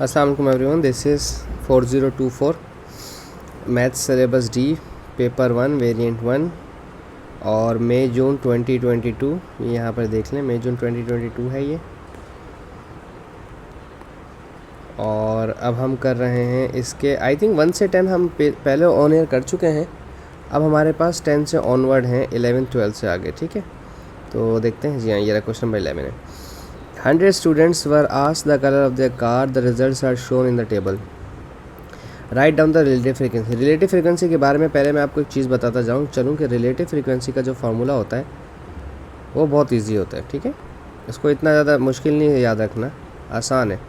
अस्सलाम वालेकुम everyone, this is 4024 maths syllabus D paper 1 variant 1 और मई जून 2022। ये यहाँ पर देख लें, मई जून 2022 है ये। और अब हम कर रहे हैं इसके आई थिंक 1 से 10 हम पहले ऑन एयर कर चुके हैं। अब हमारे पास 10 से ऑनवर्ड हैं, 11 12 से आगे। ठीक है, तो देखते हैं। जी हाँ, ये क्वेश्चन नंबर 11 है। 100 students were asked the color of their car. The results are shown in the table. Right down the relative frequency. Relative frequency के बारे में पहले मैं आपको एक चीज़ बताता चलूँ कि रिलेटिव फ्रीक्वेंसी का जो फार्मूला होता है वो बहुत इजी होता है। ठीक है, इसको इतना ज़्यादा मुश्किल नहीं है याद रखना, आसान है।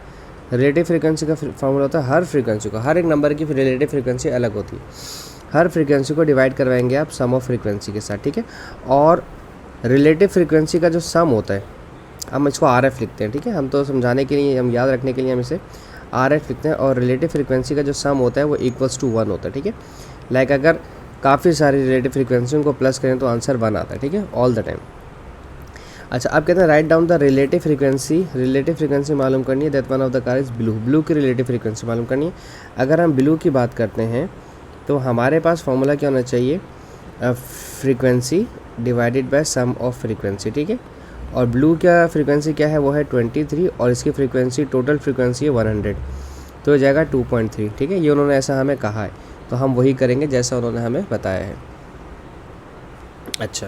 रिलेटिव फ्रीक्वेंसी का फार्मूला होता है हर फ्रीक्वेंसी को, हर एक नंबर की रिलेटिव फ्रीक्वेंसी अलग होती है। हर फ्रीक्वेंसी को डिवाइड करवाएंगे आप सम ऑफ फ्रीक्वेंसी के साथ। ठीक है, और रिलेटिव फ्रीक्वेंसी का जो सम होता है, हम इसको RF लिखते हैं। ठीक है, हम तो समझाने के लिए, हम याद रखने के लिए हम इसे RF लिखते हैं। और रिलेटिव फ्रीक्वेंसी का जो सम होता है वो इक्वल्स टू 1 होता है। ठीक है, लाइक अगर काफ़ी सारी रिलेटिव फ्रीक्वेंसी उनको प्लस करें तो आंसर 1 आता है। ठीक है, ऑल द टाइम। अच्छा, आप कहते हैं right down the relative frequency. Relative frequency मालूम करनी है, that one of the car is blue. Blue की रिलेटिव फ्रीक्वेंसी मालूम करनी है। अगर हम ब्लू की बात करते हैं तो हमारे पास फॉर्मूला क्या होना चाहिए, frequency divided by sum of frequency. ठीक है, और ब्लू का फ्रीक्वेंसी क्या है, वो है 23 और इसकी फ्रीक्वेंसी टोटल फ्रीक्वेंसी है 100, तो हो जाएगा 2.3। ठीक है, ये उन्होंने ऐसा हमें कहा है तो हम वही करेंगे जैसा उन्होंने हमें बताया है। अच्छा,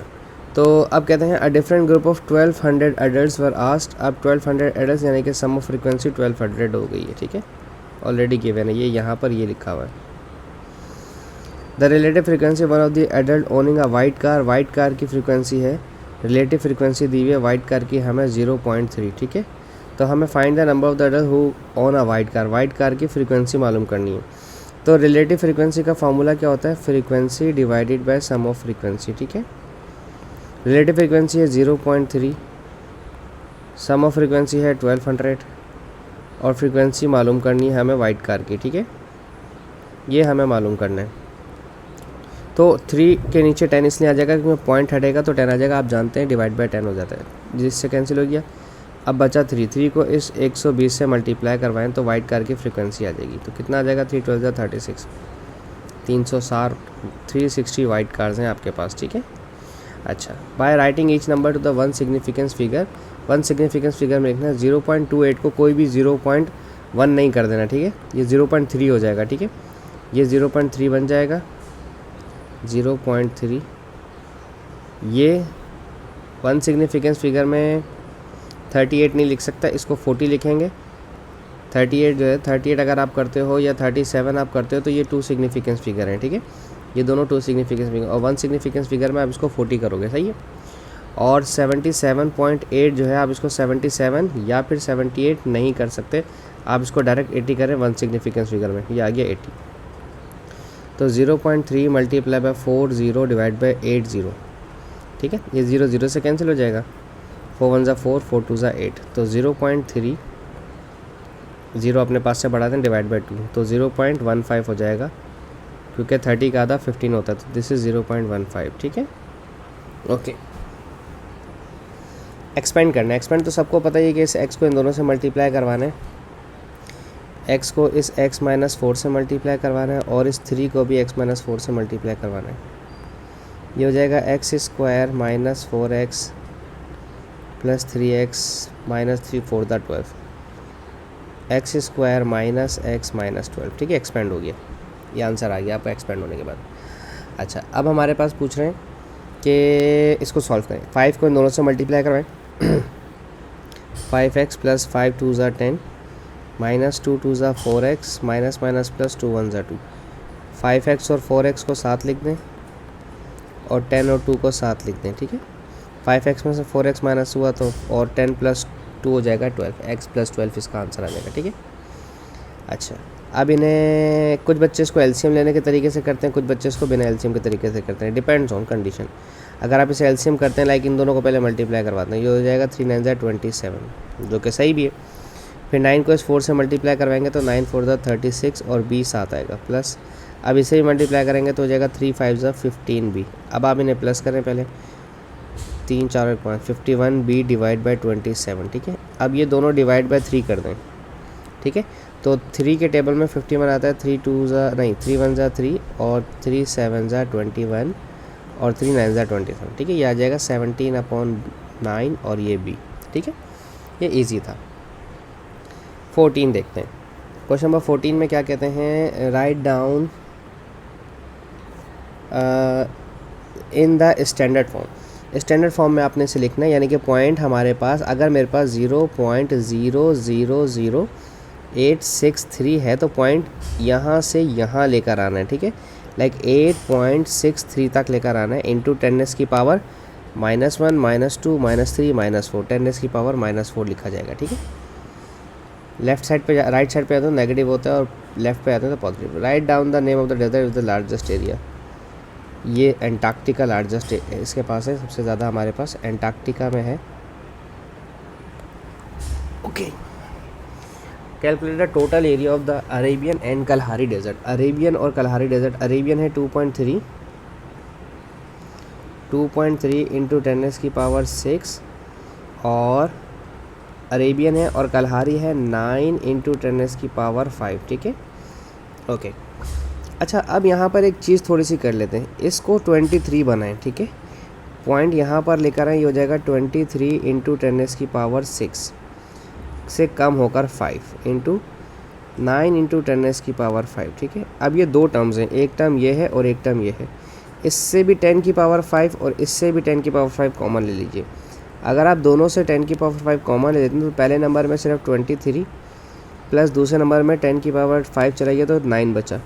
तो अब कहते हैं a different group of 1200 adults were asked. अब 1200 एडल्ट्स यानी कि सम ऑफ फ्रीक्वेंसी 1200 हो गई है। ठीक है, ऑलरेडी गिवन है, ये यहाँ पर ये लिखा हुआ है। The relative frequency one of the adult owning a white car. White car की फ्रीक्वेंसी है, रिलेटिव फ्रीक्वेंसी दी हुई है वाइट कार की हमें 0.3। ठीक है, तो हमें find the number of the adult who own a white car. White car की फ्रीक्वेंसी मालूम करनी है। तो रिलेटिव फ्रीक्वेंसी का फार्मूला क्या होता है, frequency divided by sum of frequency. ठीक है, रिलेटिव फ्रीक्वेंसी है 0.3, सम ऑफ फ्रीक्वेंसी है 1200 और फ्रीक्वेंसी मालूम करनी है हमें वाइट कार की। ठीक है, ये हमें मालूम करना है। तो 3 के नीचे 10 इसलिए आ जाएगा क्योंकि पॉइंट हटेगा तो 10 आ जाएगा। आप जानते हैं डिवाइड बाय 10 हो जाता है, जिससे कैंसिल हो गया। अब बचा 3 को इस 120 से मल्टीप्लाई करवाएं तो वाइट कार की फ्रीक्वेंसी आ जाएगी। तो कितना आ जाएगा, 3 12 36, 360, 360 वाइट कार्स हैं आपके पास। ठीक है, अच्छा, by writing each number two the one significance figure. One significance figure में लिखना है 0.28 को कोई भी 0.1 नहीं कर देना। ठीक है, ये 0.3 हो जाएगा। ठीक है, ये 0.3 बन जाएगा, 0.3। ये वन सिग्निफिकेंस फिगर में 38 नहीं लिख सकता, इसको 40 लिखेंगे। 38 जो है, 38 अगर आप करते हो या 37 आप करते हो तो ये 2 सिग्निफिकेंस फिगर हैं। ठीक है, ये दोनों 2 सिग्निफिकेंस फिगर, और 1 सिग्निफिकेंस फिगर में आप इसको 40 करोगे। सही है, और 77.8 जो है आप इसको 77 या फिर 78 नहीं कर सकते, आप इसको डायरेक्ट 80 करें 1 सिग्निफिकेंस फिगर में, ये आ गया 80। तो 0.3 मल्टीप्लाई बाय 40 डिवाइड बाय 80। ठीक है, ये 0 0 से कैंसिल हो जाएगा, 4 1 ज़ा 4, 4 2 ज़ा 8। तो 0.3, 0 अपने पास से बढ़ा दें, डिवाइड बाय 2 तो 0.15 हो जाएगा, क्योंकि 30 का आधा 15 होता है, तो दिस इज़ 0.15। ठीक है, ओके। एक्सपेंड करना है। एक्सपेंड तो सबको पता ही है कि इस x को इन दोनों से मल्टीप्लाई करवाना है, x को इस x - 4 से मल्टीप्लाई करवाना है और इस 3 को भी x - 4 से मल्टीप्लाई करवाना है। ये हो जाएगा x² - 4x + 3x - 3 4 12, x² - x - 12। ठीक है, एक्सपेंड हो गया, ये आंसर आ गया आपका एक्सपेंड होने के बाद। अच्छा, अब हमारे पास पूछ रहे हैं कि इसको सॉल्व करें। 5 को इन दोनों से मल्टीप्लाई करवाएं, 5x + 5 2 ज़ा 10 -2 2 ज़ा 4x - +2 1 ज़ा 2। 5x और 4x को साथ लिख दें और 10 और 2 को साथ लिख दें। ठीक है, 5x में से 4x माइनस हुआ तो और 10 + 2 हो जाएगा 12, x + 12 इसका आंसर आ जाएगा। ठीक है, अच्छा, अब इन्हें कुछ बच्चे इसको एलसीएम लेने के तरीके से करते हैं, कुछ बच्चे इसको बिना एलसीएम के तरीके से करते हैं, डिपेंड्स ऑन कंडीशन। अगर आप इसे एलसीएम करते हैं, लाइक इन दोनों को पहले मल्टीप्लाई करवाते हैं, ये हो जाएगा 3 9 ज़ा 27, जो कि सही भी है। फिर 9 को इस 4 से मल्टीप्लाई करवाएंगे तो 9 4 ज़ा 36 और 20 साथ आएगा, प्लस अब इसे ही मल्टीप्लाई करेंगे तो हो जाएगा 3 5 ज़ा 15 भी। अब आप इन्हें प्लस करें, पहले 3 4 और 5, 51 b डिवाइड बाई 27। ठीक है, अब ये दोनों डिवाइड बाई 3 कर दें। ठीक है। तो 3 के टेबल में 51 आता है, 3 2 ज़ा नहीं 3 1 ज़ा 3 और 3 7 ज़ा 21 और 3 9 ज़ा 27, ठीक है। ये आ जाएगा 17/9 और ये बी, ठीक है। ये इजी था। 14 देखते हैं। क्वेश्चन नंबर 14 में क्या कहते हैं, write down in the standard form. Standard form में आपने इसे लिखना है, यानी कि पॉइंट हमारे पास अगर मेरे पास 0.0000863 है तो पॉइंट यहाँ से यहाँ लेकर आना है, ठीक है। लाइक 8.63 तक लेकर आना है, इंटू 10 की पावर -1 -2 -3 -4, 10 की पावर -4 लिखा जाएगा, ठीक है। लेफ्ट साइड पे राइट साइड पे आते हैं तो नेगेटिव होता है और लेफ्ट पे आते हैं तो positive. Write down the name of the desert with the largest area. ये एंटार्क्टिका लार्जेस्ट इसके पास है, सबसे ज़्यादा हमारे पास एंटार्क्टिका में है। Okay, calculate the total area of the Arabian and Kalahari desert. Arabian और कलहारी डेजर्ट, अरेबियन है 2.3 इंटू 10 की पावर 6 और अरेबियन है, और कलहारी है 9 इंटू 10 की पावर 5, ठीक है। ओके, अच्छा अब यहाँ पर एक चीज़ थोड़ी सी कर लेते हैं, इसको 23 बनाएं, ठीक है। पॉइंट यहाँ पर लेकर आए, ये हो जाएगा 23 इंटू 10 की पावर 6 से कम होकर 5 इंटू 9 इंटू 10 की पावर 5, ठीक है। अब ये दो टर्म्स हैं, एक टर्म ये है और एक टर्म ये है। इससे भी 10 की पावर 5 और इससे भी 10 की पावर 5 कॉमन ले लीजिए। अगर आप दोनों से 10 की पावर 5 कॉमन ले लेते हैं तो पहले नंबर में सिर्फ 23 प्लस दूसरे नंबर में 10 की पावर 5 चलाइए तो 9 बचा।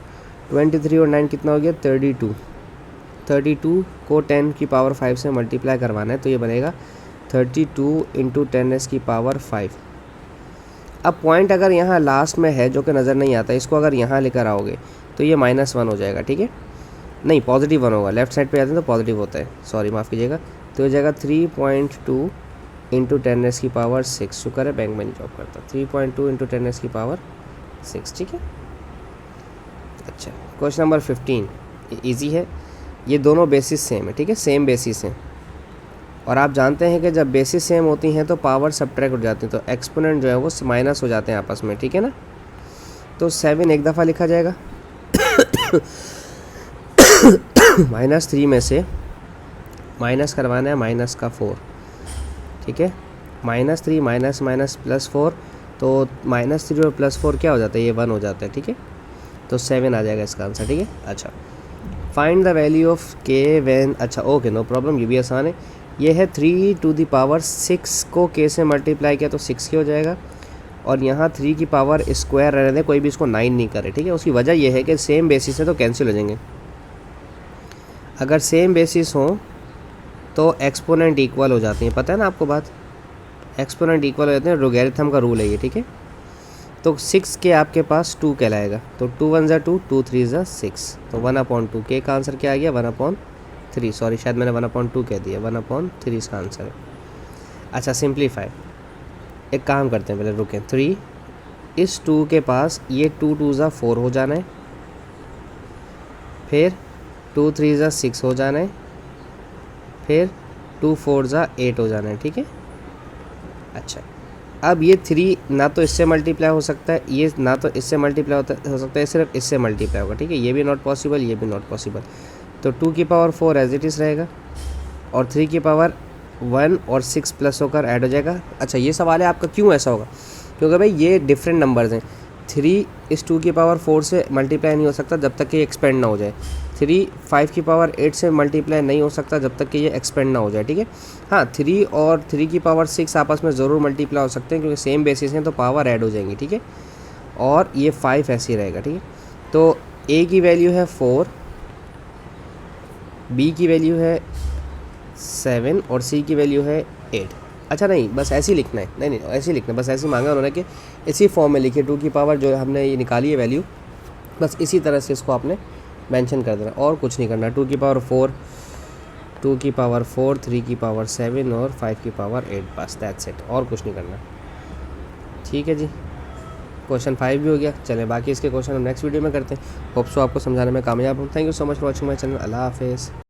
23 और 9 कितना हो गया, 32। 32 को 10 की पावर 5 से मल्टीप्लाई करवाना है तो ये बनेगा 32 इंटू 10 की पावर 5। अब पॉइंट अगर यहाँ लास्ट में है जो कि नज़र नहीं आता, इसको अगर यहाँ लेकर आओगे तो ये -1 हो जाएगा, ठीक है। नहीं, +1 होगा, लेफ्ट साइड पे आते हैं तो पॉजिटिव होता है, सॉरी माफ़ कीजिएगा। तो हो जाएगा 3.2 इंटू 10 की पावर 6। शुक्र है बैंक में नहीं जॉब करता। 3.2 इंटू 10 की पावर 6, ठीक है। अच्छा, क्वेश्चन नंबर 15 इजी है। ये दोनों बेसिस सेम है, ठीक है, सेम बेसिस हैं। और आप जानते हैं कि जब बेसिस सेम होती हैं तो पावर सब्ट्रैक्ट हो जाती है, तो एक्सपोनेंट जो है वो माइनस हो जाते हैं आपस में, ठीक है ना। तो 7 एक दफ़ा लिखा जाएगा -3 में से माइनस करवाना है -4, ठीक है। -3 माइनस +4, तो -3 और +4 क्या हो जाता है, ये 1 हो जाता है, ठीक है। तो 7 आ जाएगा इसका आंसर, ठीक है। अच्छा, find the value of k when, अच्छा ओके नो प्रॉब्लम, ये भी आसान है। ये है 3 टू द पावर 6 को k से मल्टीप्लाई किया तो 6 हो जाएगा, और यहाँ 3 की पावर स्क्वायर रहने दें, कोई भी इसको 9 नहीं करे, ठीक है। उसकी वजह यह है कि सेम बेसिस है तो कैंसिल हो जाएंगे। अगर सेम बेसिस हो तो एक्सपोनेंट इक्वल हो जाती हैं, पता है ना आपको बात, एक्सपोनेंट इक्वल हो जाते हैं, लोगैरिथम का रूल है ये, ठीक है। तो 6 के आपके पास 2 कहलाएगा, तो 2 1 ज़ा 2, 2 3 ज़ा 6, तो 1/2 के का आंसर क्या आ गया, 1/3। सॉरी, शायद मैंने 1/2 कह दिया, 1/3 इसका आंसर है। अच्छा, सिंप्लीफाई एक काम करते हैं, पहले रुकें। 3 इस 2 के पास ये 2 2 ज़ा 4 हो जाना है, फिर 2 3 ज़ा 6 हो जाना है, फिर 2 4 ज़ा 8 हो जाना है, ठीक है। अच्छा, अब ये 3 ना तो इससे मल्टीप्लाई हो सकता है, ये ना तो इससे मल्टीप्लाई हो सकता है, सिर्फ इससे मल्टीप्लाई होगा, ठीक है। ये भी नॉट पॉसिबल, ये भी नॉट पॉसिबल। तो 2 की पावर 4 एज इट इज़ रहेगा, और 3 की पावर 1 और 6 प्लस होकर ऐड हो जाएगा। अच्छा, ये सवाल है आपका क्यों ऐसा होगा, क्योंकि भाई ये डिफरेंट नंबर्स हैं। 3 इस 2 की पावर 4 से मल्टीप्लाई नहीं हो सकता जब तक कि ये एक्सपेंड ना हो जाए। 3 5 की पावर 8 से मल्टीप्लाई नहीं हो सकता जब तक कि ये एक्सपेंड ना हो जाए, ठीक है। हाँ, 3 और 3 की पावर 6 आपस में ज़रूर मल्टीप्लाई हो सकते हैं क्योंकि सेम बेसिस हैं, तो पावर ऐड हो जाएंगी, ठीक है। और ये 5 ऐसे ही रहेगा, ठीक है। तो a की वैल्यू है 4, b की वैल्यू है 7 और c की वैल्यू है 8। अच्छा नहीं, बस ऐसे ही लिखना है, नहीं ऐसे ही लिखना है, बस ऐसे ही मांगा उन्होंने कि इसी फॉर्म में लिखिए। 2 की पावर जो हमने ये निकाली है वैल्यू, बस इसी तरह से इसको आपने मेंशन कर देना, और कुछ नहीं करना। 2 की पावर 4, 2 की पावर 4, 3 की पावर 7 और 5 की पावर 8, बस दैट्स इट, और कुछ नहीं करना, ठीक है जी। क्वेश्चन 5 भी हो गया। चलें, बाकी इसके क्वेश्चन हम नेक्स्ट वीडियो में करते हैं। होप सो आपको समझाने में कामयाब हूँ। Thank you so much for watching my channel. अल्लाह हाफिज़।